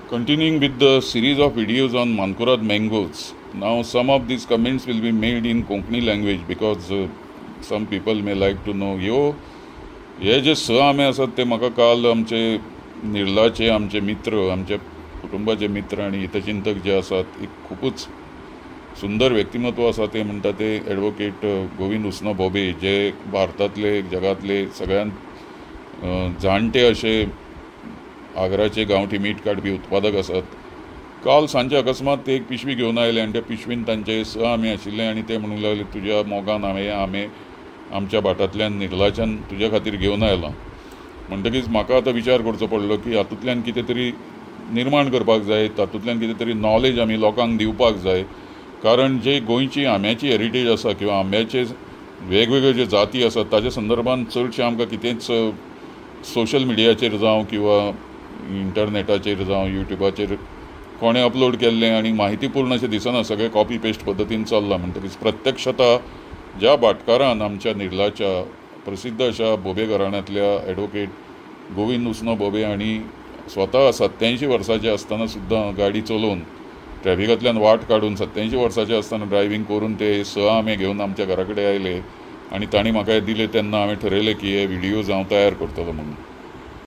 Continuing with the series of videos on Mankurad mangoes, now some of these comments will be made in Konkani language because some people may like to know. हे जे आंबे असतात ते म्हाका काल आमचे निर्लाचे आमचे मित्र, आमचे कुटुंबाचे मित्र आणि हितचिंतक जे असतात एक खूपच सुंदर व्यक्तिमत्व आसा ते म्हणटा ते ॲडवोकेट गोविंद उसनो बोबे, जे भारतातले जगातले सगळ्यांत जाणटे असे आग्राचे गांवठी मीठ काडपी उत्पादक असतात. काल सांजे अकस्मात ते एक पिशवी घेवन आयले आणि त्या पिशवीन तांचे आंबे आशिल्ले आणि ते म्हणूंक लागले तुज्या मोगान हांवें हे आंबे आमच्या भाटांतल्यान निर्लाच्यान तुज्या खातीर घेवन आयलां. म्हणटकीच म्हाका आतां विचार करचो पडलो की हातूंतल्यान कितें तरी निर्माण करपाक जाय, तातूंतल्यान कितें तरी नॉलेज आमी लोकांक दिवपाक जाय. कारण जे गोंयची आंब्याची हेरिटेज आसा किंवा आंब्याचे वेगवेगळे जे जाती आसात ताच्या संदर्भान चडशें आमकां कितेंच सोशल मिडियाचेर जावं किंवा इंटरनेटाचेर जावं युट्यूबाचेर कोणें अपलोड केल्लें आनी म्हायतीपूर्ण अशें दिसना, सगळें कॉपी पेस्ट पद्दतीन चल्लां. म्हणटकीच प्रत्यक्षता ज्या भाटकारान आमच्या निर्लाच्या प्रसिद्ध अशा बोबे घराण्यांतल्या ॲडवोकेट गोविंद उसनो बोबे हांणी स्वता 87 वर्साचे आसतना सुद्दां गाडी चलोवन ट्रॅफिकांतल्यान वाट काडून 87 वर्साचे आसतना ड्रायव्हिंग करून ते आंबे घेवन आमच्या घरा कडेन आयले आणि तांणी म्हाका दिले तेन्ना हांवें ठरयलें की हे व्हिडियोज हांव तयार करतलो म्हणून.